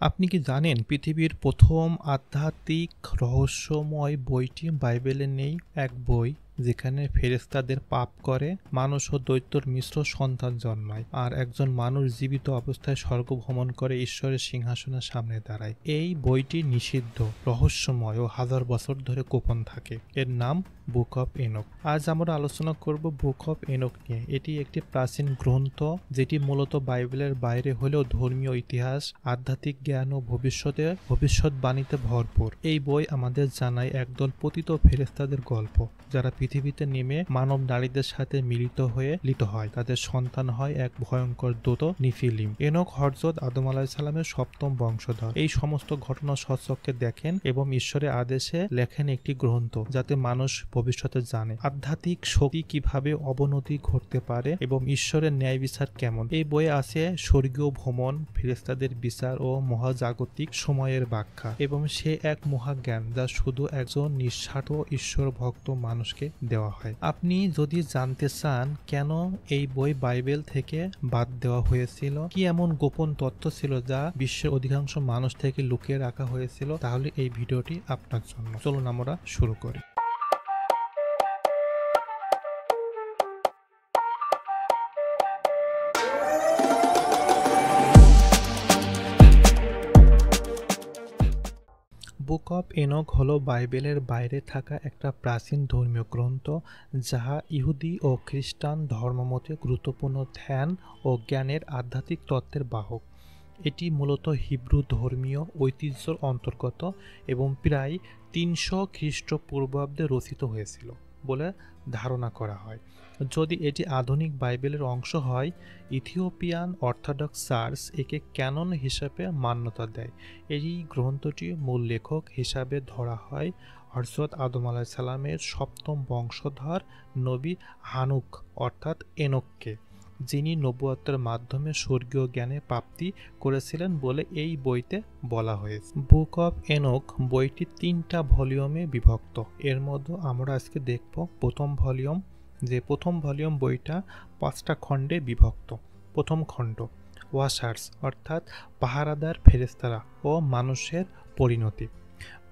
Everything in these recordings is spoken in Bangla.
আপনি কি জানেন পৃথিবীর প্রথম আধ্যাত্মিক রহস্যময় বইটি বাইবেলে নেই? এক বই যেখানে ফেরেশতাদের পাপ করে মানুষ ও দৈত্যের মিশ্র সন্তান জন্মায়, আর একজন মানুষ জীবিত অবস্থায় স্বর্গ ভ্রমণ করে ঈশ্বরের সিংহাসনের সামনে দাঁড়ায়। এই বইটি নিষিদ্ধ, রহস্যময় ও হাজার বছর ধরে গোপন থাকে। এর নাম বুক অফ এনক। আজ আমরা আলোচনা করব বুক অফ এনক নিয়ে। এটি একটি প্রাচীন গ্রন্থ যেটি মূলত বাইবেলের বাইরে হলেও ধর্মীয় ইতিহাস, আধ্যাত্মিক জ্ঞান ও ভবিষ্যৎবাণীতে ভরপুর। এই বই আমাদের জানায় একদল পতিত ফেরেশতাদের গল্প, যারা পৃথিবীতে নেমে মানব নারীদের সাথে মিলিত হয়। তাদের সন্তান হয় এক ভয়ঙ্কর দূত নিফিলিম। এনক হযরত আদম আলাইহিস সালামের সপ্তম বংশধর। এই সমস্ত ঘটনা স্বচক্ষে দেখেন এবং ঈশ্বরের আদেশে লেখেন একটি গ্রন্থ, যাতে মানুষ ভবিষ্যতে জানে আধ্যাত্মিক শক্তি কিভাবে অবনতি ঘটতে পারে এবং ঈশ্বরের ন্যায় বিচার কেমন। এই বইয়ে আছে স্বর্গীয় ভ্রমণ, ফেরেশতাদের বিচার ও মহাজাগতিক সময়ের ব্যাখ্যা, এবং সে এক মহাজ্ঞান যা শুধু একজন নিঃস্বার্থ ঈশ্বর ভক্ত মানুষকে দেওয়া হয়। আপনি যদি জানতে চান কেন এই বই বাইবেল থেকে বাদ দেওয়া হয়েছিল, কি এমন গোপন তথ্য ছিল যা বিশ্বের অধিকাংশ মানুষ থেকে লুকিয়ে রাখা হয়েছিল, তাহলে এই ভিডিওটি আপনার জন্য। চলুন আমরা শুরু করি। বুক অফ এনক হলো বাইবেলের বাইরে থাকা একটা প্রাচীন ধর্মীয় গ্রন্থ, যাহা ইহুদি ও খ্রিস্টান ধর্মমতে গুরুত্বপূর্ণ ধ্যান ও জ্ঞানের আধ্যাত্মিক তত্ত্বের বাহক। এটি মূলত হিব্রু ধর্মীয় ঐতিহ্যের অন্তর্গত এবং প্রায় 300 খ্রিস্টপূর্বাব্দে রচিত হয়েছিল বলে ধারণা করা হয়। যদি এটি আধুনিক বাইবেলের অংশ হয়, ইথিওপিয়ান অর্থোডক্স চার্চ একে ক্যানন হিসেবে মান্যতা দেয়। এই গ্রন্থটি মূল লেখক হিসাবে ধরা হয় হযরত আদম আলাইহিস সালামের সপ্তম বংশধর নবী হানুক অর্থাৎ এনককে, যিনি নবুয়তের মাধ্যমে স্বর্গীয় জ্ঞানে প্রাপ্তি করেছিলেন বলে এই বইতে বলা হয়েছে। বুক অফ এনক বইটি 3টা ভলিউমে বিভক্ত। এর মধ্যে আমরা আজকে দেখব প্রথম ভলিউম বইটা 5টা খণ্ডে বিভক্ত। প্রথম খণ্ড ওয়াশার্স অর্থাৎ পাহারাদার ফেরেশতারা ও মানুষের পরিণতি।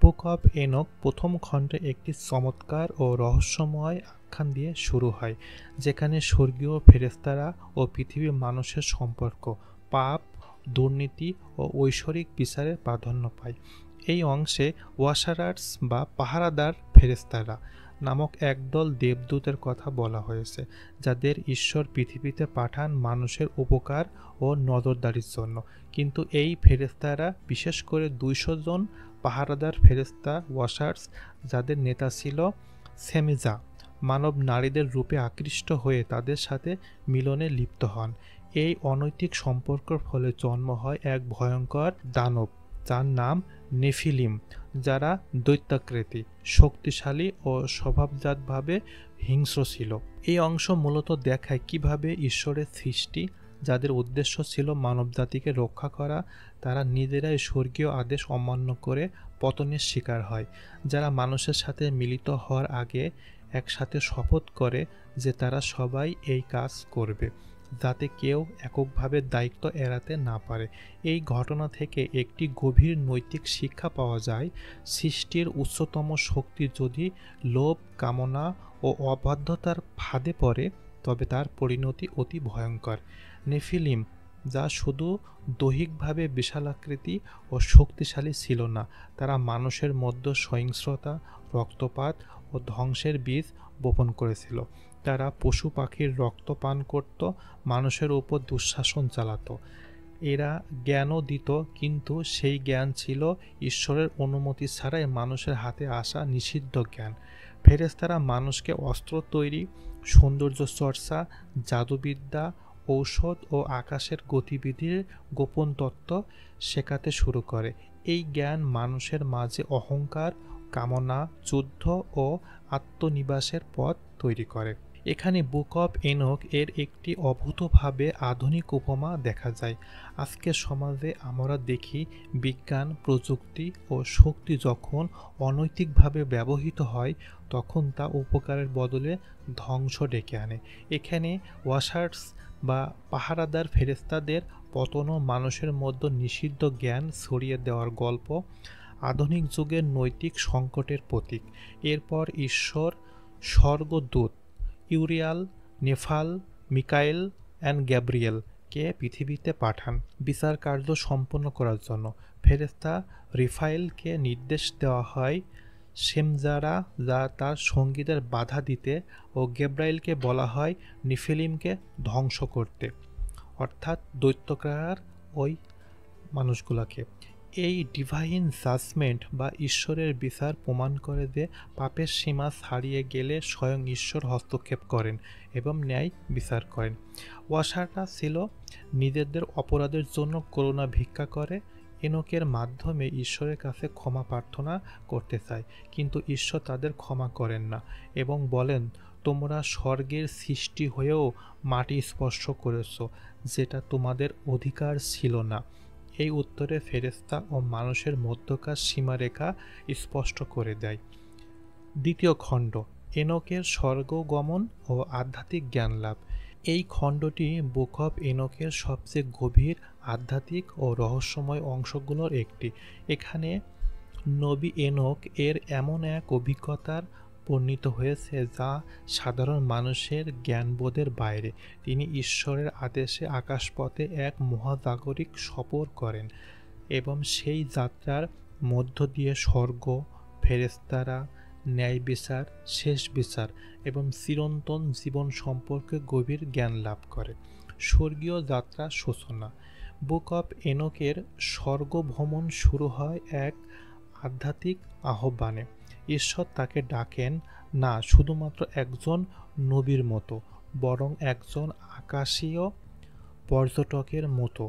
বুক অফ এনক প্রথম খণ্ডে একটি চমৎকার ও রহস্যময় আখ্যান দিয়ে শুরু হয়, যেখানে স্বর্গীয় ফেরেশতারা ও পৃথিবীর মানুষের সম্পর্ক, পাপ, দুর্নীতি ও ঐশ্বরিক বিচারের প্রাধান্য পায়। এই অংশে ওয়াশারার্স বা পাহারাদার ফেরেশতারা নামক একদল দেবদূতের কথা বলা হয়েছে, যাদের ঈশ্বর পৃথিবীতে পাঠান মানুষের উপকার ও নজরদারির জন্য। কিন্তু এই ফেরেশতারা, বিশেষ করে 200 জন পাহারাদার ফেরেশতা ওয়াশার্স, যাদের নেতা ছিল সেমিজা, মানব নারীদের রূপে আকৃষ্ট হয়ে তাদের সাথে মিলনে লিপ্ত হন। এই অনৈতিক সম্পর্কের ফলে জন্ম হয় এক ভয়ঙ্কর দানব, যার নাম নেফিলিম, যারা দৈত্যাকৃতি, শক্তিশালী ও স্বভাবজাতভাবে হিংস্র ছিল। এই অংশ মূলত দেখায় কিভাবে ঈশ্বরের সৃষ্টি, যাদের উদ্দেশ্য ছিল মানবজাতিকে রক্ষা করা, তারা নিজেরাই স্বর্গীয় আদেশ অমান্য করে পতনের শিকার হয়। যারা মানুষের সাথে মিলিত হওয়ার আগে একসাথে শপথ করে যে তারা সবাই এই কাজ করবে, যাতে কেউ এককভাবে দায়িত্ব এড়াতে না পারে। এই ঘটনা থেকে একটি গভীর নৈতিক শিক্ষা পাওয়া যায়। সৃষ্টির উচ্চতম শক্তি যদি লোভ, কামনা ও অবাধ্যতার ফাঁদে পড়ে, তবে তার পরিণতি অতি ভয়ঙ্কর। নেফিলিম, যা শুধু দৈহিকভাবে বিশালাকৃতি ও শক্তিশালী ছিল না, তারা মানুষের মধ্যে সহিংসতা, রক্তপাত ও ধ্বংসের বীজ বপন করেছিল। তারা পশু পাখির রক্ত পান করত, মানুষের উপর দুঃশাসন চালাত। এরা জ্ঞানও দিত, কিন্তু সেই জ্ঞান ছিল ঈশ্বরের অনুমতি ছাড়াই মানুষের হাতে আসা নিষিদ্ধ জ্ঞান। ফেরেশতারা মানুষকে অস্ত্র তৈরি, সৌন্দর্য চর্চা, জাদুবিদ্যা, ঔষধ ও আকাশের গতিবিধির গোপন তত্ত্ব শেখাতে শুরু করে। এই জ্ঞান মানুষের মাঝে অহংকার, কামনা, যুদ্ধ ও আত্মনিবাসের পথ তৈরি করে। এখানে বুক অফ এনক এর একটি অভূতভাবে আধুনিক উপমা দেখা যায়। আজকের সমাজে আমরা দেখি বিজ্ঞান, প্রযুক্তি ও শক্তি যখন অনৈতিকভাবে ব্যবহৃত হয়, তখন তা উপকারের বদলে ধ্বংস ডেকে আনে। এখানে ওয়াশার্স বা পাহারাদার ফেরেশতাদের পতন ও মানুষের মধ্যে নিষিদ্ধ জ্ঞান ছড়িয়ে দেওয়ার গল্প আধুনিক যুগের নৈতিক সংকটের প্রতীক। এরপর ঈশ্বর স্বর্গদূত ইউরিয়াল, নেফাল, মিকাইল অ্যান্ড গ্যাব্রিয়েল কে পৃথিবীতে পাঠান বিচার কার্য সম্পন্ন করার জন্য। ফেরেশতা রিফাইলকে নির্দেশ দেওয়া হয় সেমজারা যা তার সঙ্গীদের বাধা দিতে, ও গেব্রাইলকে বলা হয় নিফিলিমকে ধ্বংস করতে, অর্থাৎ দৈত্যকার ওই মানুষগুলোকে। এই ডিভাইন জাজমেন্ট বা ঈশ্বরের বিচার প্রমাণ করে যে পাপের সীমা ছাড়িয়ে গেলে স্বয়ং ঈশ্বর হস্তক্ষেপ করেন এবং ন্যায় বিচার করেন। ওয়াসাটা ছিল নিজেদের অপরাধের জন্য করুণা ভিক্ষা করে, এনোকের মাধ্যমে ঈশ্বরের কাছে ক্ষমা প্রার্থনা করতে চায়, কিন্তু ঈশ্বর তাদের ক্ষমা করেন না এবং বলেন, তোমরা স্বর্গের সৃষ্টি হয়েও মাটি স্পর্শ করেছ, যেটা তোমাদের অধিকার ছিল না। এই উত্তরে ফেরেশতা ও মানুষের মধ্যকার সীমারেখা স্পষ্ট করে দেয়। দ্বিতীয় খণ্ড, এনোকের স্বর্গগমন ও আধ্যাত্মিক জ্ঞান লাভ। এই খণ্ডটি বুক অফ এনোকের সবচেয়ে গভীর আধ্যাত্মিক ও রহস্যময় অংশগুলোর একটি। এখানে নবী এনোক এর এমন এক অভিজ্ঞতার বর্ণিত হয়েছে যা সাধারণ মানুষের জ্ঞানবোধের বাইরে। তিনি ঈশ্বরের আদেশে আকাশপথে এক মহাজাগতিক সফর করেন এবং সেই যাত্রার মধ্য দিয়ে স্বর্গ, ফেরেশতারা, ন্যায় বিচার, শেষ বিচার এবং চিরন্তন জীবন সম্পর্কে গভীর জ্ঞান লাভ করে। স্বর্গীয় যাত্রা সূচনা। বুক অফ এনোকের স্বর্গভ্রমণ শুরু হয় এক আধ্যাত্মিক আহ্বানে। ঈশ্বর তাকে ডাকেন না শুধুমাত্র একজন নবীর মতো, বরং একজন আকাশীয় পর্যটকের মতো,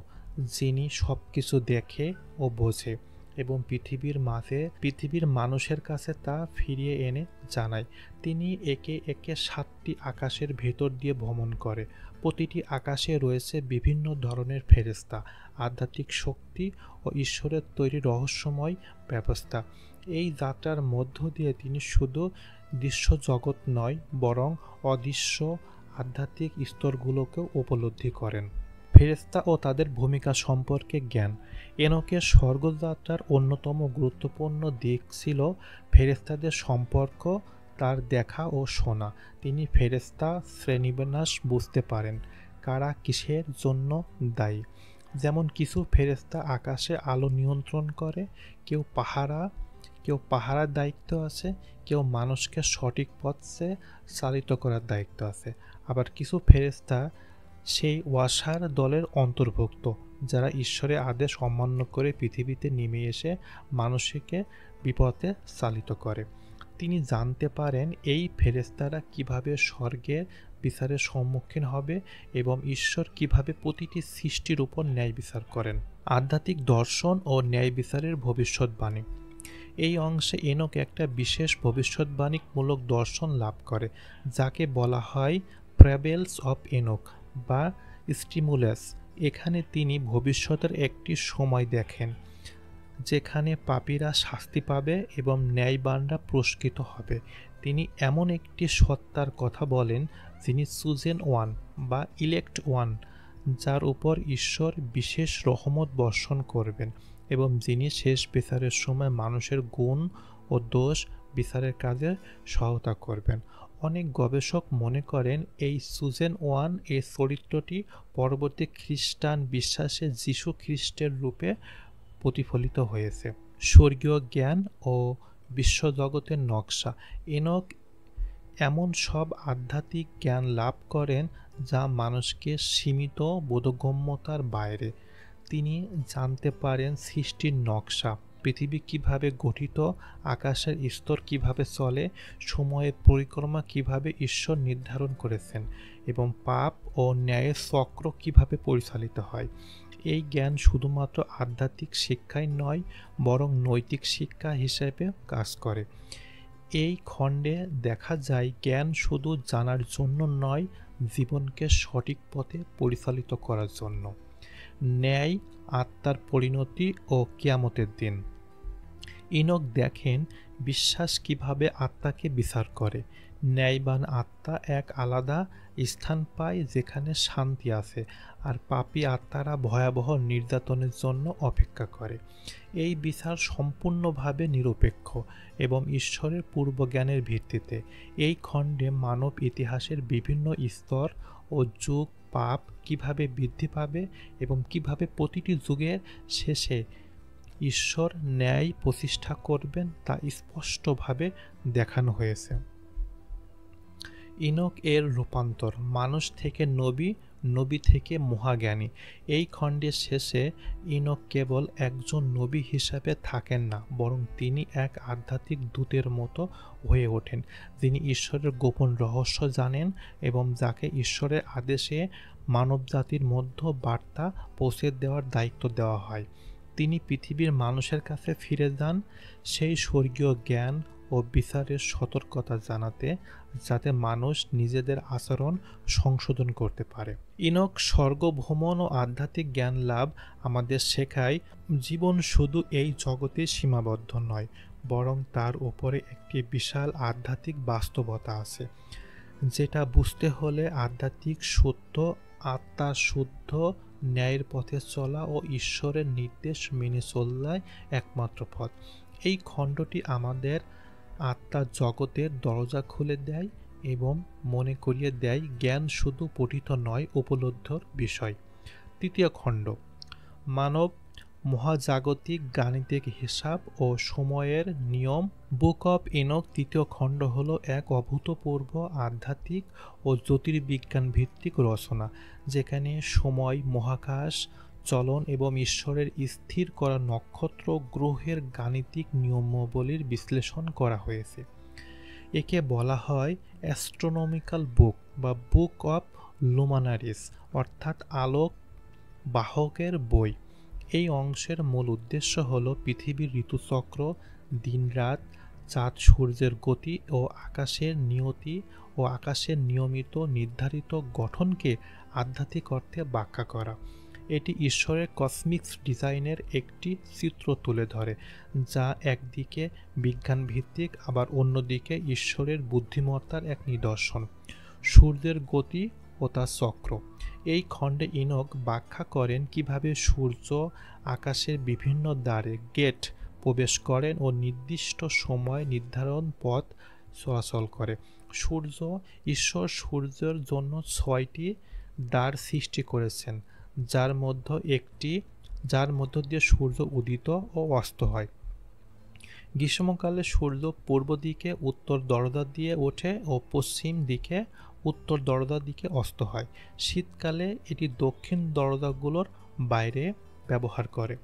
যিনি সব কিছু দেখে ও বোঝে এবং পৃথিবীর মানুষের কাছে তা ফিরিয়ে এনে জানায়। তিনি একে একে 7টি আকাশের ভেতর দিয়ে ভ্রমণ করে। প্রতিটি আকাশে রয়েছে বিভিন্ন ধরনের ফেরেশতা, আধ্যাত্মিক শক্তি ও ঈশ্বরের তৈরি রহস্যময় ব্যবস্থা। এই যাত্রার মধ্য দিয়ে তিনি শুধু দৃশ্য জগৎ নয়, বরং অদৃশ্য আধ্যাত্মিক স্তরগুলোকেও উপলব্ধি করেন। ফেরেশতা ও তাদের ভূমিকা সম্পর্কে জ্ঞান। এনোকের স্বর্গযাত্রার অন্যতম গুরুত্বপূর্ণ দিক ছিল ফেরেশতাদের সম্পর্ক, তার দেখা ও শোনা। তিনি ফেরেশতা শ্রেণীবিন্যাস বুঝতে পারেন, কারা কিসের জন্য দায়ী। যেমন কিছু ফেরেশতা আকাশে আলো নিয়ন্ত্রণ করে, কেউ পাহারার দায়িত্ব আছে, কেউ মানুষকে সঠিক পথে চালিত করার দায়িত্ব আছে। আবার কিছু ফেরেশতা সেই ওয়াসার দলের অন্তর্ভুক্ত, যারা ঈশ্বরের আদেশ অমান্য করে পৃথিবীতে নেমে এসে মানুষকে বিপথে চালিত করে। তিনি জানতে পারেন এই ফেরেশতারা কিভাবে স্বর্গের বিচারের সম্মুখীন হবে এবং ঈশ্বর কিভাবে প্রতিটি সৃষ্টির উপর ন্যায় বিচার করেন। আধ্যাত্মিক দর্শন ও ন্যায় বিচারের ভবিষ্যৎবাণী। এই অংশে এনোক একটা বিশেষ ভবিষ্যৎবাণীমূলক দর্শন লাভ করে, যাকে বলা হয় প্যারাবলস অফ এনোক বা স্টিমুলাস। এখানে তিনি ভবিষ্যতের একটি সময় দেখেন যেখানে পাপীরা শাস্তি পাবে এবং ন্যায়বানরা পুরস্কৃত হবে। তিনি এমন একটি সত্তার কথা বলেন যিনি চুজেন ওয়ান বা ইলেক্ট ওয়ান, যার উপর ঈশ্বর বিশেষ রহমত বর্ষণ করবেন এবং যিনি শেষ বিচারের সময় মানুষের গুণ ও দোষ বিচারের কাজে সহায়তা করবেন। অনেক গবেষক মনে করেন এই চুজেন ওয়ান এই চরিত্রটি পরবর্তী খ্রিস্টান বিশ্বাসে যীশু খ্রিস্টের রূপে প্রতিফলিত হয়েছে। স্বর্গীয় জ্ঞান ও বিশ্বজগতের নকশা। এনোক এমন সব আধ্যাত্মিক জ্ঞান লাভ করেন যা মানুষকে সীমিত বোধগম্যতার বাইরে। তিনি জানতে পারেন সৃষ্টির নকশা, পৃথিবী কিভাবে গঠিত, আকাশের স্তর কিভাবে চলে, সময়ের পরিক্রমা কিভাবে ঈশ্বর নির্ধারণ করেছেন এবং পাপ ও ন্যায়ের চক্র কিভাবে পরিচালিত হয়। এই জ্ঞান শুধুমাত্র আধ্যাত্মিক শিক্ষাই নয়, বরং নৈতিক শিক্ষা হিসেবে কাজ করে। এই খণ্ডে দেখা যায় জ্ঞান শুধু জানার জন্য নয়, জীবনকে সঠিক পথে পরিচালিত করার জন্য। ন্যায়, আত্মার পরিণতি ও কিয়ামতের দিন। ইনোক দেখেন বিশ্বাস কিভাবে আত্মাকে বিচার করে। ন্যায়বান আত্মা এক আলাদা স্থান পায় যেখানে শান্তি আছে, আর পাপী আত্মারা ভয়াবহ নির্যাতনের জন্য অপেক্ষা করে। এই বিচার সম্পূর্ণভাবে নিরপেক্ষ এবং ঈশ্বরের পূর্বজ্ঞানের ভিত্তিতে। এই খণ্ডে মানব ইতিহাসের বিভিন্ন স্তর ও যুগ পাপ কিভাবে বৃদ্ধি পাবে এবং কিভাবে প্রতিটি যুগের শেষে ঈশ্বর ন্যায় প্রতিষ্ঠা করবেন তা স্পষ্টভাবে দেখানো হয়েছে। ইনক এর রূপান্তর, মানুষ থেকে নবী, নবী থেকে মহাজ্ঞানী। এই খণ্ডের শেষে ইনক কেবল একজন নবী হিসাবে থাকেন না, বরং তিনি এক আধ্যাত্মিক দূতের মতো হয়ে ওঠেন, যিনি ঈশ্বরের গোপন রহস্য জানেন এবং যাকে ঈশ্বরের আদেশে মানবজাতির মধ্যে বার্তা পৌঁছে দেওয়ার দায়িত্ব দেওয়া হয়। তিনি পৃথিবীর মানুষের কাছে ফিরে যান সেই স্বর্গীয় জ্ঞান ও বিচারের সতর্কতা জানাতে, যাতে মানুষ নিজেদের আচরণ সংশোধন করতে পারে। ইনক স্বর্গভ্রমণ ও আধ্যাত্মিক জ্ঞান লাভ আমাদের শেখায় জীবন শুধু এই জগতে সীমাবদ্ধ নয়, বরং তার উপরে একটি বিশাল আধ্যাত্মিক বাস্তবতা আছে, যেটা বুঝতে হলে আধ্যাত্মিক সত্য, আত্মা শুদ্ধ, ন্যায়ের পথে চলা ও ঈশ্বরের নির্দেশ মেনে চলাই একমাত্র পথ। এই খণ্ডটি আমাদের আত্মার জগতের দরজা খুলে দেয় এবং মনে করিয়ে দেয় জ্ঞান শুধু পঠিত নয়, উপলব্ধর বিষয়। তৃতীয় খণ্ড, মানব মহাজাগতিক গাণিতিক হিসাব ও সময়ের নিয়ম। বুক অব ইনক তৃতীয় খণ্ড হল এক অভূতপূর্ব আধ্যাত্মিক ও জ্যোতির্বিজ্ঞান ভিত্তিক রচনা, যেখানে সময়, মহাকাশ চলন এবং ঈশ্বরের স্থির করা নক্ষত্র গ্রহের গাণিতিক নিয়মাবলীর বিশ্লেষণ করা হয়েছে। একে বলা হয় অ্যাস্ট্রোনমিক্যাল বুক বা বুক অব লুমানারিস, অর্থাৎ আলোক বাহকের বই। এই অংশের মূল উদ্দেশ্য হল পৃথিবীর ঋতুচক্র, দিনরাত, চাঁদ সূর্যের গতি ও আকাশের নিয়তি ও আকাশের নিয়মিত নির্ধারিত গঠনকে আধ্যাত্মিক অর্থে ব্যাখ্যা করা। এটি ঈশ্বরের কসমিক ডিজাইনের একটি চিত্র তুলে ধরে, যা একদিকে বিজ্ঞানভিত্তিক আবার অন্যদিকে ঈশ্বরের বুদ্ধিমত্তার এক নিদর্শন। সূর্যের গতি ও তার চক্র। এই খণ্ডে ইনক ব্যাখ্যা করেন কিভাবে সূর্য আকাশের বিভিন্ন দ্বারে গেট প্রবেশ করেন ও নির্দিষ্ট সময় নির্ধারণ পথ চলাচল করে। ঈশ্বর সূর্যের জন্য 6টি দ্বার সৃষ্টি করেছেন, যার মধ্য দিয়ে সূর্য উদিত ও অস্ত হয়। গ্রীষ্মকালে সূর্য পূর্ব দিকে উত্তর দরজা দিয়ে ওঠে ও পশ্চিম দিকে উত্তর দরজা দিকে অস্ত হয়। শীতকালে এটি দক্ষিণ দরজাগুলোর বাইরে ব্যবহার করে।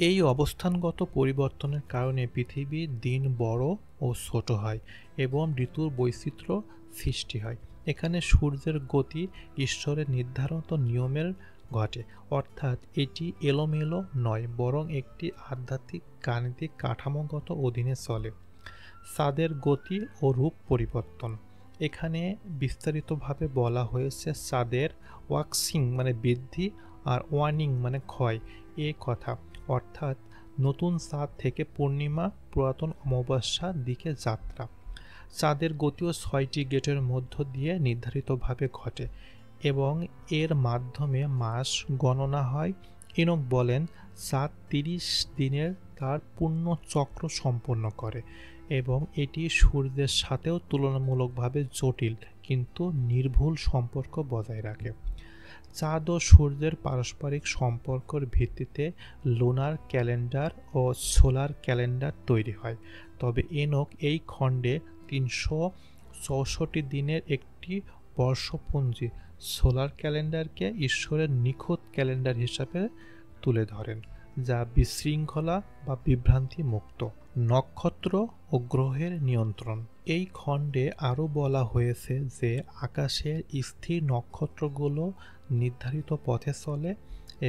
এই অবস্থানগত পরিবর্তনের কারণে পৃথিবীর দিন বড় ও ছোট হয় এবং ঋতুর বৈচিত্র্য সৃষ্টি হয়। এখানে সূর্যের গতি ঈশ্বরের নির্ধারিত নিয়মের ঘটে, অর্থাৎ এটি এলোমেলো নয়, বরং একটি আধ্যাত্মিক গাণিতিক কাঠামোগত অধীনে চলে। চাঁদের গতি ও রূপ পরিবর্তন। এখানে বিস্তারিতভাবে বলা হয়েছে চাঁদের ওয়াক্সিং মানে বৃদ্ধি আর ওয়ানিং মানে ক্ষয় এ কথা, অর্থাৎ নতুন চাঁদ থেকে পূর্ণিমা, পুরাতন অমাবস্যার দিকে যাত্রা। চাঁদের গতিও 6টি গেটের মধ্য দিয়ে নির্ধারিতভাবে ঘটে এবং এর মাধ্যমে মাস গণনা হয়। ইনক বলেন চাঁদ 30 দিনের তার পূর্ণ চক্র সম্পন্ন করে এবং এটি সূর্যের সাথেও তুলনামূলকভাবে জটিল কিন্তু নির্ভুল সম্পর্ক বজায় রাখে। চাঁদ ও সূর্যের পারস্পরিক সম্পর্কের ভিত্তিতে লুনার ক্যালেন্ডার ও সোলার ক্যালেন্ডার তৈরি হয়। তবে ইনক এই খণ্ডে 364 দিনের একটি বর্ষপঞ্জি সোলার ক্যালেন্ডারকে ঈশ্বরের নিখুঁত ক্যালেন্ডার হিসাবে তুলে ধরেন, যা বিশৃঙ্খলা বা বিভ্রান্তি মুক্ত। নক্ষত্র ও গ্রহের নিয়ন্ত্রণ। এই খণ্ডে আরও বলা হয়েছে যে আকাশের স্থির নক্ষত্রগুলো নির্ধারিত পথে চলে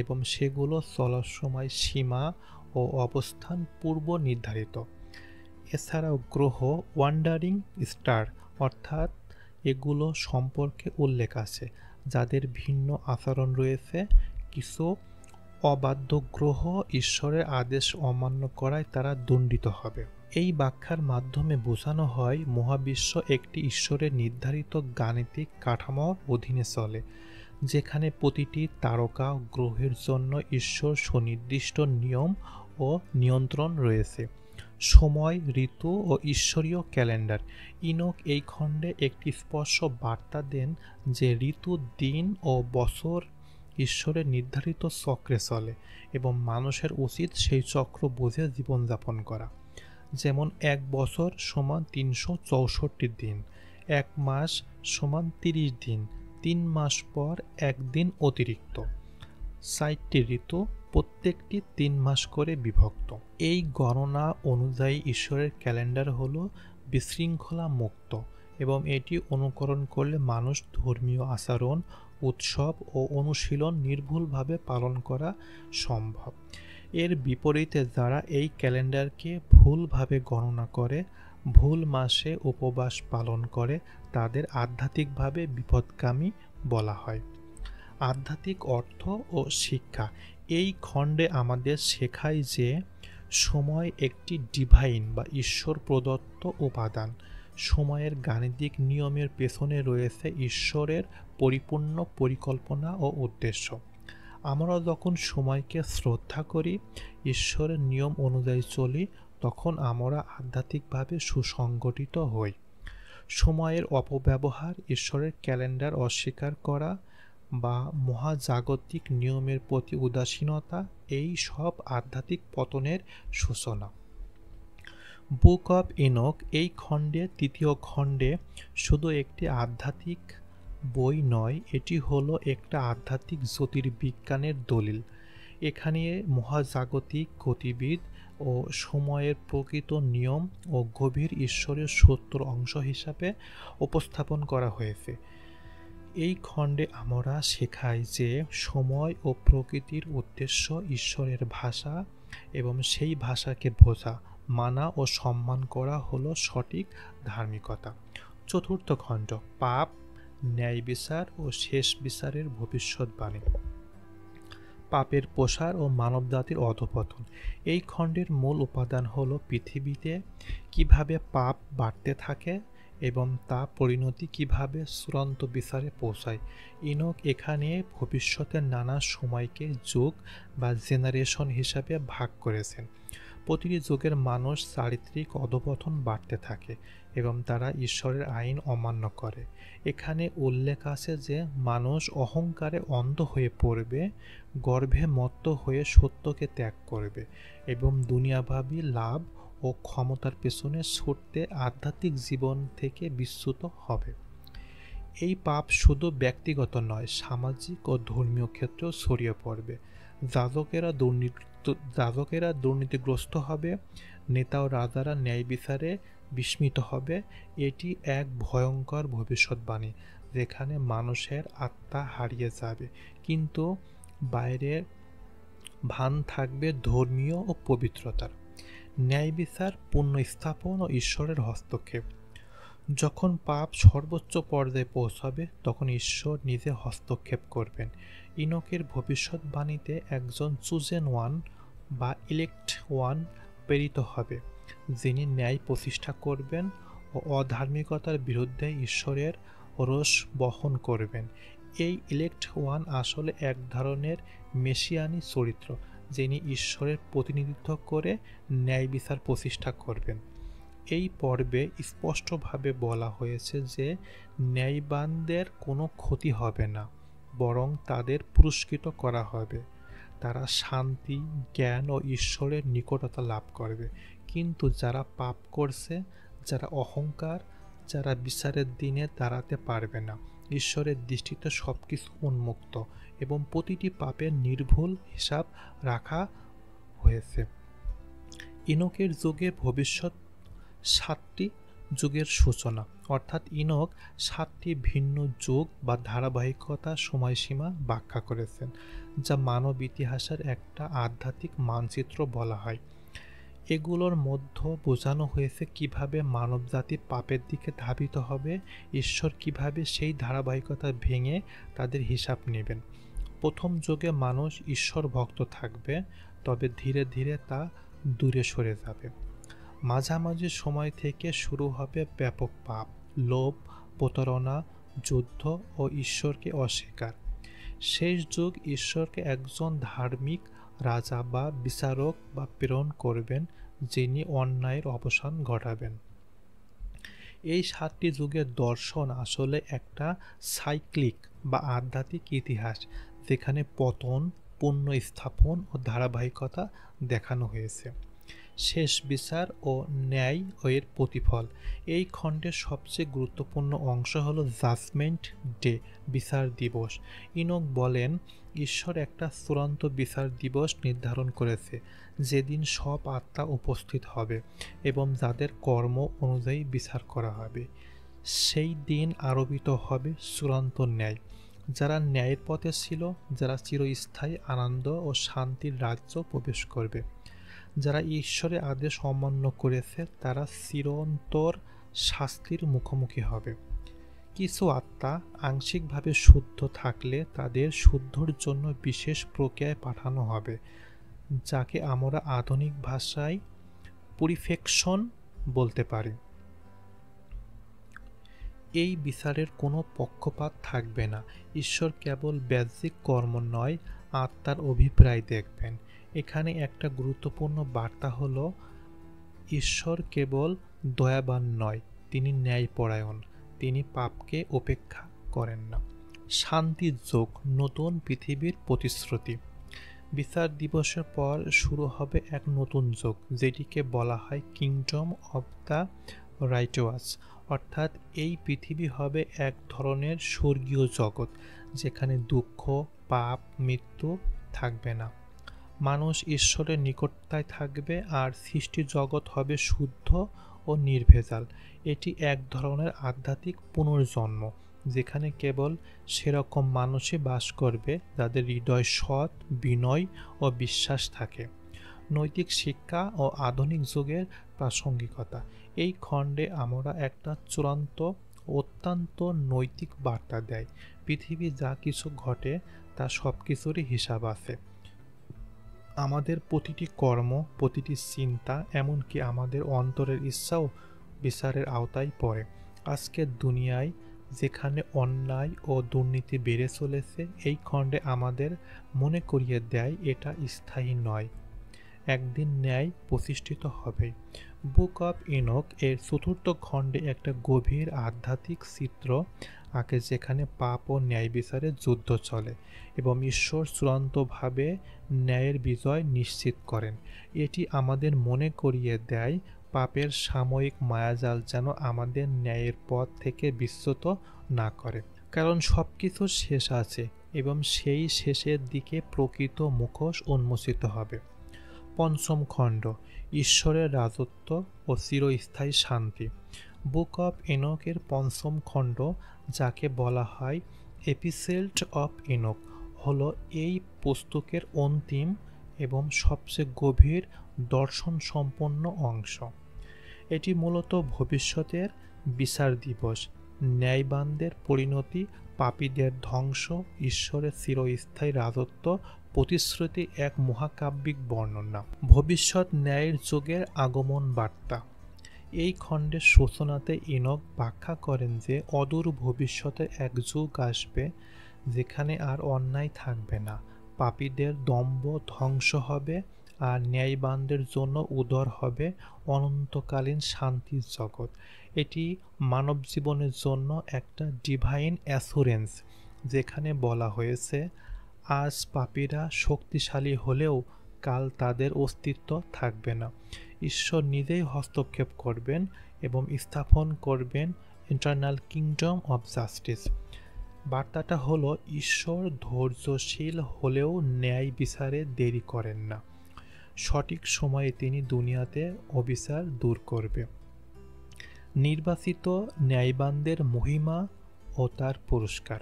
এবং সেগুলো চলার সময় সীমা ও অবস্থান পূর্ব নির্ধারিত। এছাড়াও গ্রহ ওয়ান্ডারিং স্টার, অর্থাৎ এগুলো সম্পর্কে উল্লেখ আছে, যাদের ভিন্ন আচরণ রয়েছে। কিছু অবাধ্য গ্রহ ঈশ্বরের আদেশ অমান্য করায় তারা দণ্ডিত হবে। এই ব্যাখ্যার মাধ্যমে বোঝানো হয় মহাবিশ্ব একটি ঈশ্বরের নির্ধারিত গাণিতিক কাঠামোর অধীনে চলে, যেখানে প্রতিটি তারকা ও গ্রহের জন্য ঈশ্বর সুনির্দিষ্ট নিয়ম ও নিয়ন্ত্রণ রয়েছে। সময়, ঋতু ও ঈশ্বরীয় ক্যালেন্ডার। ইনোক এই খণ্ডে একটি স্পষ্ট বার্তা দেন যে ঋতু, দিন ও বছর ঈশ্বরের নির্ধারিত চক্রে চলে এবং মানুষের উচিত সেই চক্র বুঝে জীবনযাপন করা। যেমন ১ বছর সমান ৩৬৪ দিন, ১ মাস সমান ৩০ দিন, ৩ মাস পর ১ দিন অতিরিক্ত। ৪টি ঋতু, প্রত্যেকটি ৩ মাস করে বিভক্ত। এই গণনা অনুযায়ী ঈশ্বরের ক্যালেন্ডার হল বিশৃঙ্খলা মুক্ত এবং এটি অনুকরণ করলে মানুষ ধর্মীয় আচরণ, উৎসব ও অনুশীলন নির্ভুলভাবে পালন করা সম্ভব। এর বিপরীতে যারা এই ক্যালেন্ডারকে ভুলভাবে গণনা করে, ভুল মাসে উপবাস পালন করে, তাদের আধ্যাত্মিকভাবে বিপথগামী বলা হয়। আধ্যাত্মিক অর্থ ও শিক্ষা। এই খণ্ডে আমাদের শেখায় যে সময় একটি ডিভাইন বা ঈশ্বর প্রদত্ত উপাদান। সময়ের গাণিতিক নিয়মের পেছনে রয়েছে ঈশ্বরের পরিপূর্ণ পরিকল্পনা ও উদ্দেশ্য। আমরা যখন সময়কে শ্রদ্ধা করি, ঈশ্বরের নিয়ম অনুযায়ী চলি, তখন আমরা আধ্যাত্মিকভাবে সুসংগঠিত হই। সময়ের অপব্যবহার, ঈশ্বরের ক্যালেন্ডার অস্বীকার করা বা মহাজাগতিক নিয়মের প্রতি উদাসীনতা এই সব আধ্যাত্মিক পতনের সূচনা। বুক অব ইনোক এই খণ্ডে, তৃতীয় খণ্ডে, শুধু একটি আধ্যাত্মিক বই নয়, এটি হলো একটা আধ্যাত্মিক জ্যোতির্বিজ্ঞানের দলিল। এখানে মহাজাগতিক গতিবিদ ও সময়ের প্রকৃত নিয়ম ও গভীর ঈশ্বরের সত্যর অংশ হিসাবে উপস্থাপন করা হয়েছে। এই খণ্ডে আমরা শেখাই যে সময় ও প্রকৃতির উদ্দেশ্য ঈশ্বরের ভাষা এবং সেই ভাষাকে বোঝা, মানা ও সম্মান করা হলো সঠিক ধার্মিকতা। চতুর্থ খণ্ড, পাপ, ন্যায় বিচার ও শেষ বিচারের ভবিষ্যৎবাণী। পাপের প্রসার ও মানবজাতির অধঃপতন। এই খণ্ডের মূল উপাদান হলো পৃথিবীতে কিভাবে পাপ বাড়তে থাকে এবং তা পরিণতি কিভাবে চূড়ান্ত বিচারে পৌঁছায়। ইনোক এখানে ভবিষ্যতের নানা সময়কে যুগ বা জেনারেশন হিসাবে ভাগ করেছেন। প্রতিটি যুগের মানুষ চারিত্রিক অধঃপতন বাড়তে থাকে এবং তারা ঈশ্বরের আইন অমান্য করে। এখানে উল্লেখ আছে যে মানুষ অহংকারে অন্ধ হয়ে পড়বে, গর্ভে মত্ত হয়ে সত্যকে ত্যাগ করবে এবং দুনিয়াভাবী লাভ ও ক্ষমতার পেছনে ছুটতে আধ্যাত্মিক জীবন থেকে বিচ্যুত হবে। এই পাপ শুধু ব্যক্তিগত নয়, সামাজিক ও ধর্মীয় ক্ষেত্রেও ছড়িয়ে পড়বে। যাজকেরা দুর্নীতিগ্রস্ত হবে, নেতা ও রাজারা ন্যায় বিচারে বিস্মিত হবে। এটি এক ভয়ঙ্কর ভবিষ্যৎবাণী, যেখানে মানুষের আত্মা হারিয়ে যাবে, কিন্তু বাইরের ভান থাকবে ধর্মীয় ও পবিত্রতার। ন্যায় বিচার, পুনঃস্থাপন ও ঈশ্বরের হস্তক্ষেপ। যখন পাপ সর্বোচ্চ পর্যায়ে পৌঁছাবে, তখন ঈশ্বর নিজে হস্তক্ষেপ করবেন। ইনোকের ভবিষ্যৎবাণীতে একজন চুজেন ওয়ান বা ইলেক্ট ওয়ান প্রেরিত হবে, যিনি ন্যায় প্রতিষ্ঠা করবেন ও অধার্মিকতার বিরুদ্ধে ঈশ্বরের রোষ বহন করবেন। এই ইলেক্ট ওয়ান আসলে এক ধরনের মেসিয়ানি চরিত্র, যিনি ঈশ্বরের প্রতিনিধিত্ব করে ন্যায় বিচার প্রতিষ্ঠা করবেন। এই পর্বে স্পষ্টভাবে বলা হয়েছে যে ন্যায়বানদের কোনো ক্ষতি হবে না, বরং তাদের পুরস্কৃত করা হবে। তারা শান্তি, জ্ঞান ও ঈশ্বরের নিকটতা লাভ করবে। কিন্তু যারা পাপ করছে, যারা অহংকার, যারা বিচারের দিনে দাঁড়াতে পারবে না, ঈশ্বরের দৃষ্টিতে সবকিছু উন্মুক্ত এবং প্রতিটি পাপের নির্ভুল হিসাব রাখা হয়েছে। ইনোকের যুগে ভবিষ্যৎ 7টি যুগের সূচনা, অর্থাৎ ইনোক 7টি ভিন্ন যুগ বা ধারাবাহিকতা সময়সীমা ব্যাখ্যা করেছেন, যা মানব ইতিহাসের একটা আধ্যাত্মিক মানচিত্র বলা হয়। এগুলোর মধ্যে বোঝানো হয়েছে কিভাবে মানবজাতি পাপের দিকে ধাবিত হবে, ঈশ্বর কিভাবে সেই ধারাবাহিকতা ভেঙে তাদের হিসাব নেবেন। প্রথম যুগে মানুষ ঈশ্বর ভক্ত থাকবে, তবে ধীরে ধীরে তা দূরে সরে যাবে। মাঝামাঝি সময় থেকে শুরু হবে ব্যাপক পাপ, লোভ, প্রতারণা, যুদ্ধ ও ঈশ্বরকে অস্বীকার। শেষ যুগ ঈশ্বরকে একজন ধার্মিক রাজা বা বিচারক বা প্রেরণ করবেন, যিনি অন্যায়ের অবসান ঘটাবেন। এই 7টি যুগের দর্শন আসলে একটা সাইক্লিক বা আধ্যাত্মিক ইতিহাস, যেখানে পতন, পুনঃস্থাপন ও ধারাবাহিকতা দেখানো হয়েছে। শেষ বিচার ও ন্যায় এর প্রতিফল। এই খণ্ডের সবচেয়ে গুরুত্বপূর্ণ অংশ হল জাজমেন্ট ডে, বিচার দিবস। ইনোক বলেন, ঈশ্বর একটা চূড়ান্ত বিচার দিবস নির্ধারণ করেছে, যেদিন সব আত্মা উপস্থিত হবে এবং যাদের কর্ম অনুযায়ী বিচার করা হবে। সেই দিন আরোপিত হবে চূড়ান্ত ন্যায়। যারা ন্যায়ের পথে ছিল, যারা চিরস্থায়ী আনন্দ ও শান্তির রাজ্য প্রবেশ করবে। যারা ঈশ্বরের আদেশ অমান্য করেছে, তারা চিরন্তর শাস্তির মুখোমুখি হবে। কিছু আত্মা আংশিকভাবে শুদ্ধ থাকলে তাদের শুদ্ধর জন্য বিশেষ প্রক্রিয়ায় পাঠানো হবে, যাকে আমরা আধুনিক ভাষায় পুরিফিকেশন বলতে পারি। এই বিচারের কোনো পক্ষপাত থাকবে না। ঈশ্বর কেবল বাহ্যিক কর্ম নয়, আত্মার অভিপ্রায় দেখবেন। এখানে একটা গুরুত্বপূর্ণ বার্তা হলো, ঈশ্বর কেবল দয়াবান নয়, তিনি ন্যায়পরায়ণ। তিনি পাপকে উপেক্ষা করেন না। শান্তির যুগ, নতুন পৃথিবীর প্রতিশ্রুতি। বিচার দিবসের পর শুরু হবে এক নতুন যুগ, যেটিকে বলা হয় কিংডম অব দ্য রাইটেওয়াস। অর্থাৎ এই পৃথিবী হবে এক ধরনের স্বর্গীয় জগৎ, যেখানে দুঃখ, পাপ, মৃত্যু থাকবে না। মানুষ ঈশ্বরের নিকটতায় থাকবে আর সৃষ্টি জগৎ হবে শুদ্ধ ও নির্ভেজাল। এটি এক ধরনের আধ্যাত্মিক পুনর্জন্ম, যেখানে কেবল সেরকম মানুষই বাস করবে যাদের হৃদয় সৎ, বিনয় ও বিশ্বাস থাকে। নৈতিক শিক্ষা ও আধুনিক যুগের প্রাসঙ্গিকতা। এই খণ্ডে আমরা একটা চূড়ান্ত, অত্যন্ত নৈতিক বার্তা দেয়। পৃথিবী যা কিছু ঘটে তা সব কিছুরই হিসাব আছে। আমাদের প্রতিটি কর্ম, প্রতিটি চিন্তা, এমনকি আমাদের অন্তরের ইচ্ছাও বিচারের আওতায় পড়ে। আজকের দুনিয়ায় যেখানে অন্যায় ও দুর্নীতি বেড়ে চলেছে, এই খণ্ডে আমাদের মনে করিয়ে দেয় এটা স্থায়ী নয়, একদিন ন্যায় প্রতিষ্ঠিত হবে। বুক অব ইনোক এর 4র্থ খণ্ডে একটা গভীর আধ্যাত্মিক চিত্র আঁকে, যেখানে পাপ ও ন্যায় বিচারের যুদ্ধ চলে এবং ঈশ্বর চূড়ান্তভাবে ন্যায়ের বিজয় নিশ্চিত করেন। এটি আমাদের মনে করিয়ে দেয়, পাপের সাময়িক মায়াজাল যেন আমাদের ন্যায়ের পথ থেকে বিচ্যুত না করে। কারণ সবকিছু শেষ আছে এবং সেই শেষের দিকে প্রকৃত মুখোশ উন্মোচিত হবে। 5ম খণ্ড, ঈশ্বরের রাজত্ব ও চিরস্থায়ী শান্তি। বুক অব ইনোকের 5ম খণ্ড, যাকে বলা হয় এপিসোড অব ইনোক, হলো এই পুস্তকের অন্তিম এবং সবচেয়ে গভীর দর্শনসম্পন্ন অংশ। এটি মূলত ভবিষ্যতের বিচার দিবস, ন্যায়বানদের পরিণতি, পাপীদের ধ্বংস, ঈশ্বরের চিরস্থায়ী রাজত্ব প্রতিশ্রুতি এক মহাকাব্যিক বর্ণনা। ভবিষ্যৎ ন্যায়ের যুগের আগমন বার্তা। এই খণ্ডের সূচনাতে ইনোক ব্যাখ্যা করেন যে অদূর ভবিষ্যতে এক যুগ আসবে যেখানে আর অন্যায় থাকবে না, পাপীদের দম্ভ ধ্বংস হবে আর ন্যায়বানদের জন্য উদর হবে অনন্তকালীন শান্তির জগৎ। এটি মানব জীবনের জন্য একটা ডিভাইন অ্যাসুরেন্স, যেখানে বলা হয়েছে, আজ পাপীরা শক্তিশালী হলেও কাল তাদের অস্তিত্ব থাকবে না। ঈশ্বর নিজেই হস্তক্ষেপ করবেন এবং স্থাপন করবেন ইটারনাল কিংডম অব জাস্টিস। বার্তাটা হলো, ঈশ্বর ধৈর্যশীল হলেও ন্যায় বিচারে দেরি করেন না। সঠিক সময়ে তিনি দুনিয়াতে অবিচার দূর করবে। নির্বাচিত ন্যায়বানদের মহিমা ও তার পুরস্কার।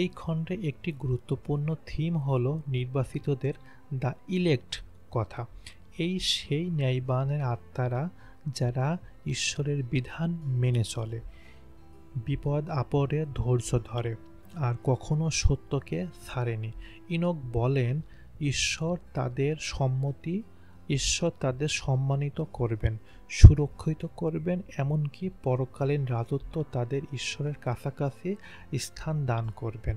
এই খণ্ডে একটি গুরুত্বপূর্ণ থিম হলো নির্বাচিতদের, দ্য ইলেক্ট কথা। এই সেই ন্যায়বানের আত্মারা যারা ঈশ্বরের বিধান মেনে চলে, বিপদ আপদে ধৈর্য ধরে আর কখনো সত্যকে ছাড়েনি। ইনোক বলেন, ঈশ্বর তাদের সম্মতি ঈশ্বর তাদের সম্মানিত করবেন, সুরক্ষিত করবেন, এমনকি পরকালীন রাজত্ব তাদের ঈশ্বরের কাছাকাছি স্থান দান করবেন।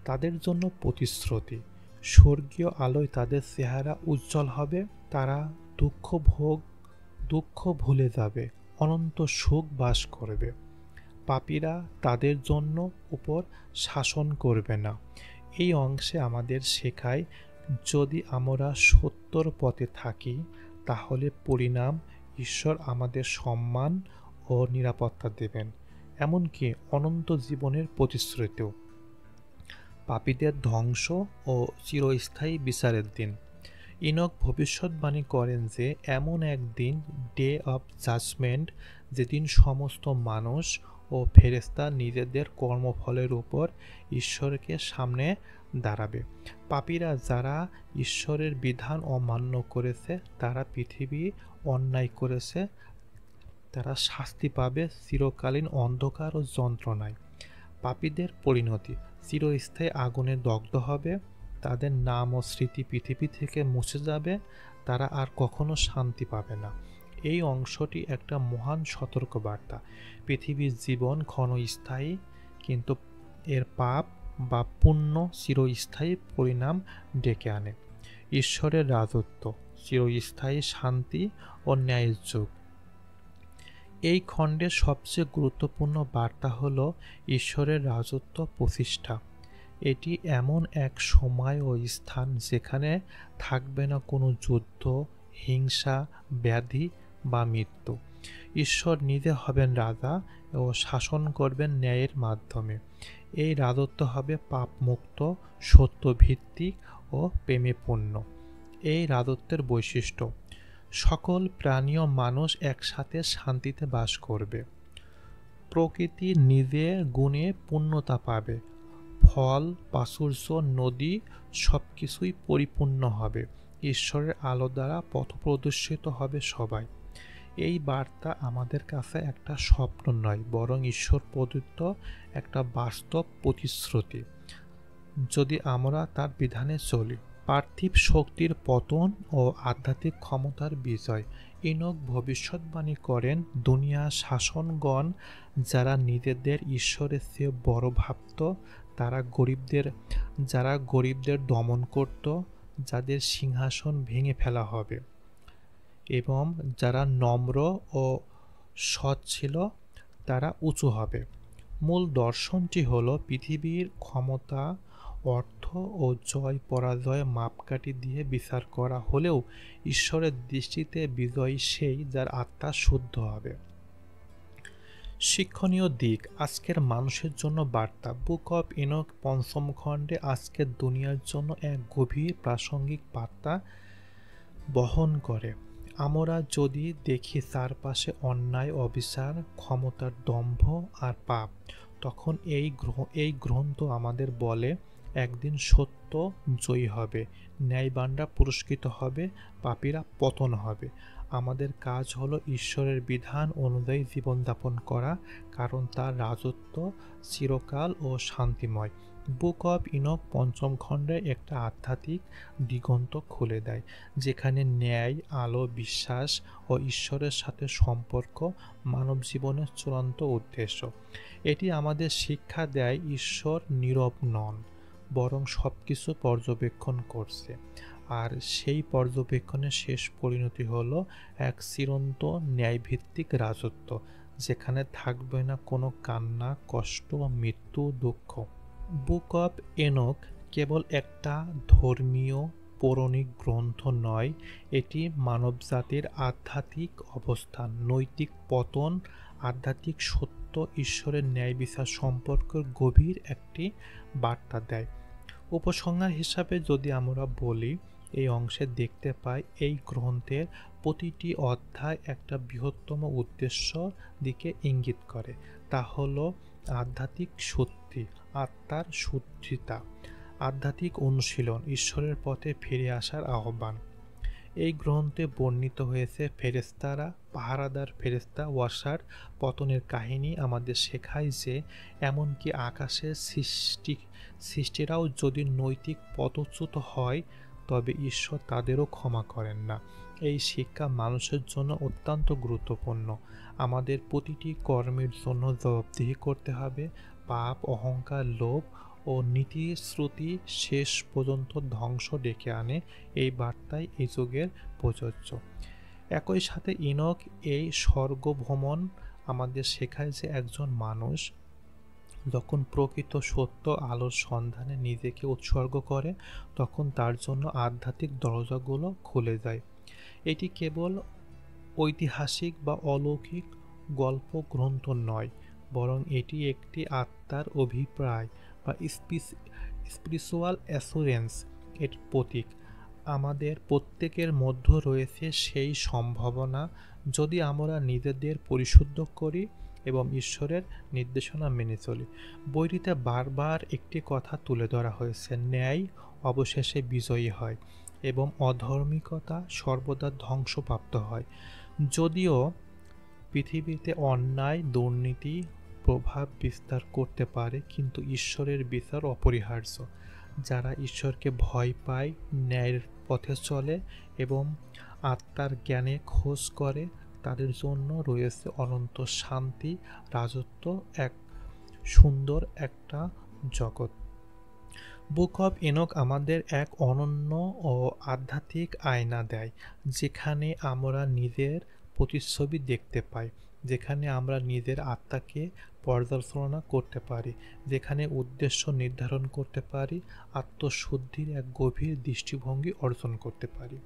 তাদের জন্য প্রতিশ্রুতি, স্বর্গীয় আলোয় তাদের চেহারা উজ্জ্বল হবে, তারা দুঃখ ভুলে যাবে, অনন্ত সুখ বাস করবে। পাপীরা তাদের জন্য উপর শাসন করবে না। এই অংশে আমাদের শেখায়, যদি আমরা সত্যর পথে থাকি তাহলে পরিণাম ঈশ্বর আমাদের সম্মান ও নিরাপত্তা দেবেন, এমনকি অনন্ত জীবনের প্রতিশ্রুতিও। পাপীদের ধ্বংস ও চিরস্থায়ী বিচারের দিন। ইনক ভবিষ্যৎবাণী করেন যে এমন একদিন, ডে অফ জাজমেন্ট, যেদিন সমস্ত মানুষ ও ফেরেশতা নিজেদের কর্মফলের উপর ঈশ্বরকে সামনে দাঁড়াবে। পাপীরা যারা ঈশ্বরের বিধান অমান্য করেছে, তারা পৃথিবী অন্যায় করেছে, তারা শাস্তি পাবে চিরকালীন অন্ধকার ও যন্ত্রণায়। পাপীদের পরিণতি চিরস্থায়ী আগুনে দগ্ধ হবে, তাদের নাম ও স্মৃতি পৃথিবী থেকে মুছে যাবে, তারা আর কখনো শান্তি পাবে না। এই অংশটি একটা মহান সতর্কবার্তা। পৃথিবীর জীবন ক্ষণস্থায়ী, কিন্তু এর পাপ বা পুণ্য চিরস্থায়ী পরিণাম ডেকে আনে। ঈশ্বরের রাজত্ব, চিরস্থায়ী শান্তি ও ন্যায়ের যুগ। এই খণ্ডের সবচেয়ে গুরুত্বপূর্ণ বার্তা হল ঈশ্বরের রাজত্ব প্রতিষ্ঠা। এটি এমন এক সময় ও স্থান যেখানে থাকবে না কোনো যুদ্ধ, হিংসা, ব্যাধি বা মৃত্যু। ঈশ্বর নিজে হবেন রাজা ও শাসন করবেন ন্যায়ের মাধ্যমে। এই রাজত্ব হবে পাপমুক্ত, সত্যভিত্তিক ও প্রেমে পূর্ণ। এই রাজত্বের বৈশিষ্ট্য: সকল প্রাণী ও মানুষ একসাথে শান্তিতে বাস করবে। প্রকৃতি নিজে গুণে পূর্ণতা পাবে। ফল, প্রাচুর্য, নদী সবকিছুই পরিপূর্ণ হবে। ঈশ্বরের আলো দ্বারা পথপ্রদর্শিত হবে সবাই। এই বার্তা আমাদের কাছে একটা স্বপ্ন নয়, বরং ঈশ্বর প্রদত্ত একটা বাস্তব প্রতিশ্রুতি, যদি আমরা তার বিধানে চলি। পার্থিব শক্তির পতন ও আধ্যাত্মিক ক্ষমতার বিজয়। ইনক ভবিষ্যৎবাণী করেন, দুনিয়া শাসনগণ যারা নিজেদের ঈশ্বরের চেয়ে বড় ভাবত, যারা গরিবদের দমন করত, যাদের সিংহাসন ভেঙে ফেলা হবে, এবং যারা নম্র ও সৎ ছিল তারা উঁচু হবে। মূল দর্শনটি হল, পৃথিবীর ক্ষমতা, অর্থ ও জয় পরাজয় মাপকাঠি দিয়ে বিচার করা হলেও ঈশ্বরের দৃষ্টিতে বিজয়ী সেই যার আত্মা শুদ্ধ হবে। শিক্ষণীয় দিক, আজকের মানুষের জন্য বার্তা। বুক অব ইনক পঞ্চম খণ্ডে আজকের দুনিয়ার জন্য এক গভীর প্রাসঙ্গিক বার্তা বহন করে। আমরা যদি দেখি চারপাশে অন্যায়, অবিচার, ক্ষমতার দম্ভ আর পাপ, তখন এই গ্রন্থ আমাদের বলে, একদিন সত্য জয়ী হবে, ন্যায়বানরা পুরস্কৃত হবে, পাপীরা পতন হবে। আমাদের কাজ হলো ঈশ্বরের বিধান অনুযায়ী জীবনযাপন করা, কারণ তার রাজত্ব চিরকাল ও শান্তিময়। বুক অব ইনক পঞ্চম খণ্ডে একটা আধ্যাত্মিক দিগন্ত খুলে দেয়, যেখানে ন্যায়, আলো, বিশ্বাস ও ঈশ্বরের সাথে সম্পর্ক মানব জীবনের চূড়ান্ত উদ্দেশ্য। এটি আমাদের শিক্ষা দেয়, ঈশ্বর নীরব নন, বরং সবকিছু পর্যবেক্ষণ করছে, আর সেই পর্যবেক্ষণের শেষ পরিণতি হলো এক চিরন্ত ন্যায়ভিত্তিক রাজত্ব, যেখানে থাকবে না কোনো কান্না, কষ্ট, মৃত্যু, দুঃখ। বুক অব এনক কেবল একটা ধর্মীয় পৌরাণিক গ্রন্থ নয়, এটি মানবজাতির আধ্যাত্মিক অবস্থান, নৈতিক পতন, আধ্যাত্মিক সত্য, ঈশ্বরের ন্যায় বিচার সম্পর্কের গভীর একটি বার্তা দেয়। উপসংহার হিসাবে যদি আমরা বলি, এই অংশে দেখতে পাই এই গ্রন্থের প্রতিটি অধ্যায় একটা বৃহত্তম উদ্দেশ্য দিকে ইঙ্গিত করে। তা হলো আধ্যাত্মিক সত্যি, আত্মার শুদ্ধিতা, আধ্যাত্মিক অনুশীলন, ঈশ্বরের পথে ফিরে আসার আহ্বান। এই গ্রন্থে বর্ণিত হয়েছে ফেরেশতারা, পাহারাদার ফেরেশতা ওয়াসার পতনের কাহিনী আমাদের শেখায় যে এমনকি আকাশের সৃষ্টিরাও যদি নৈতিক পদচ্যুত হয়, তবে ঈশ্বর তাদেরও ক্ষমা করেন না। এই শিক্ষা মানুষের জন্য অত্যন্ত গুরুত্বপূর্ণ। আমাদের প্রতিটি কর্মের জন্য জবাবদিহি করতে হবে। পাপ, অহংকার, লোভ ও নীতিশ্রুতি শেষ পর্যন্ত ধ্বংস ডেকে আনে। এই বার্তাই এই যুগের প্রযোজ্য। একই সাথে ইনক এই স্বর্গভ্রমণ আমাদের শেখায় যে একজন মানুষ যখন প্রকৃত সত্য আলোর সন্ধানে নিজেকে উৎসর্গ করে, তখন তার জন্য আধ্যাত্মিক দরজাগুলো খুলে যায়। এটি কেবল ঐতিহাসিক বা অলৌকিক গল্প গ্রন্থ নয়, বরং এটি একটি আত্মার অভিপ্রায় বা স্পিরিচুয়াল অ্যাসুরেন্স এর প্রতীক। আমাদের প্রত্যেকের মধ্যে রয়েছে সেই সম্ভাবনা, যদি আমরা নিজেদের পরিশুদ্ধ করি এবং ঈশ্বরের নির্দেশনা মেনে চলি। বইটিতে বারবার একটি কথা তুলে ধরা হয়েছে: ন্যায় অবশেষে বিজয়ী হয় এবং অধার্মিকতা সর্বদা ধ্বংসপ্রাপ্ত হয়। যদিও পৃথিবীতে অন্যায়, দুর্নীতি প্রভাব বিস্তার করতে পারে, কিন্তু ঈশ্বরের বিচার অপরিহার্য। যারা ঈশ্বরকে ভয় পায়, ন্যায়ের পথে চলে এবং আত্মার জ্ঞানে খোঁজ করে, তাদের জন্য রয়েছে অনন্ত শান্তি, রাজত্ব, এক সুন্দর একটা জগৎ। বুক অব এনক আমাদের এক অনন্য ও আধ্যাত্মিক আয়না দেয়, যেখানে আমরা নিজের প্রতিচ্ছবি দেখতে পাই, যেখানে আমরা নিজের আত্মাকে পর্যালোচনা করতে পারি, যেখানে উদ্দেশ্য নির্ধারণ করতে পারি, আত্মশুদ্ধির এক গভীর দৃষ্টিভঙ্গি অর্জন করতে পারি।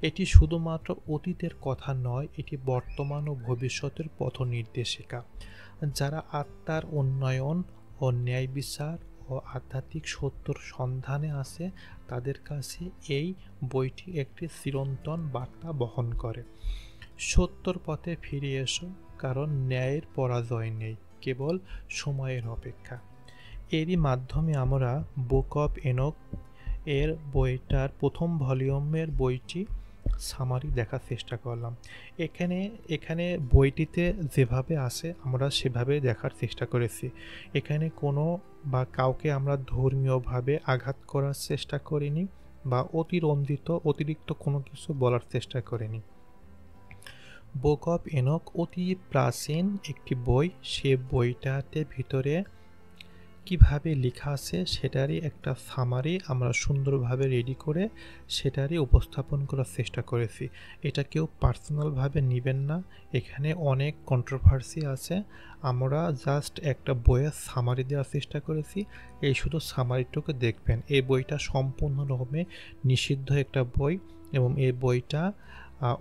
এটি শুধুমাত্র অতীতের কথা নয়, এটি বর্তমান ও ভবিষ্যতের পথনির্দেশিকা। যারা আত্মার উন্নয়ন ও ন্যায় বিচার ও আধ্যাত্মিক সত্যর সন্ধানে আছে, তাদের কাছে এই বইটি একটি চিরন্তন বার্তা বহন করে: সত্যর পথে ফিরে এসো, কারণ ন্যায়ের পরাজয় নেই, কেবল সময়ের অপেক্ষা। এরই মাধ্যমে আমরা বুক অব এনক এর বইটার প্রথম ভলিউমের বইটি সামারি দেখার চেষ্টা করলাম। এখানে বইটিতে যেভাবে আছে আমরা সেভাবে দেখার চেষ্টা করেছি। এখানে কোনো বা কাউকে আমরা ধর্মীয়ভাবে আঘাত করার চেষ্টা করিনি বা অতিরিক্ত কোনো কিছু বলার চেষ্টা করিনি। বুক অব এনক অতি প্রাচীন একটি বই। সে বইটাতে ভিতরে কিভাবে লেখা আছে সেটারই একটা সামারি আমরা সুন্দরভাবে রেডি করে সেটারই উপস্থাপন করার চেষ্টা করেছি। এটা কেউ পার্সোনালভাবে নেবেন না, এখানে অনেক কন্ট্রোভার্সি আছে। আমরা জাস্ট একটা বইয়ের সামারি দেওয়ার চেষ্টা করেছি, এই শুধু সামারিটুকু দেখবেন। এই বইটা সম্পূর্ণরকমে নিষিদ্ধ একটা বই এবং এই বইটা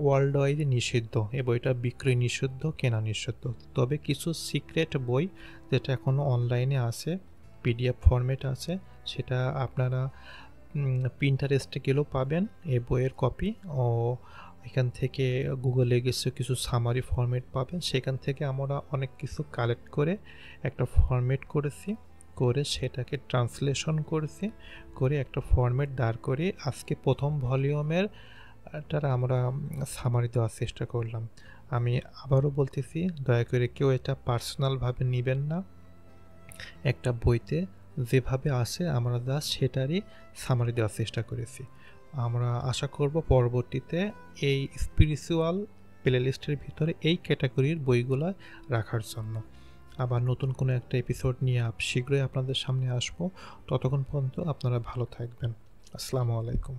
ওয়ার্ল্ড ওয়াইড নিষিদ্ধ। এই বইটা বিক্রয় নিষিদ্ধ, কেনা নিষিদ্ধ। তবে কিছু সিক্রেট বই যেটা এখনও অনলাইনে আছে, পিডিএফ ফরম্যাট আছে, সেটা আপনারা পিন্টারেস্টে গেলেও পাবেন এই বইয়ের কপি। ও এখান থেকে গুগলে কিছু সামারি ফরম্যাট পাবেন, সেখান থেকে আমরা অনেক কিছু কালেক্ট করে একটা ফরম্যাট করেছি, করে সেটাকে ট্রান্সলেশন করেছি, করে একটা ফরম্যাট দাঁড় করে আজকে প্রথম ভলিউমের আমরা সামারি দেওয়ার চেষ্টা করলাম। আমি আবারও বলতেছি, দয়া করে কেউ এটা পার্সোনালভাবে নেবেন না। একটা বইতে যেভাবে আসে আমরা জাস্ট সেটারই সামারি দেওয়ার চেষ্টা করেছি। আমরা আশা করব পরবর্তীতে এই স্পিরিচুয়াল প্লেলিস্টের ভিতরে এই ক্যাটাগরির বইগুলো রাখার জন্য। আবার নতুন কোনো একটা এপিসোড নিয়ে শীঘ্রই আপনাদের সামনে আসবো। ততক্ষণ পর্যন্ত আপনারা ভালো থাকবেন। আসসালামু আলাইকুম।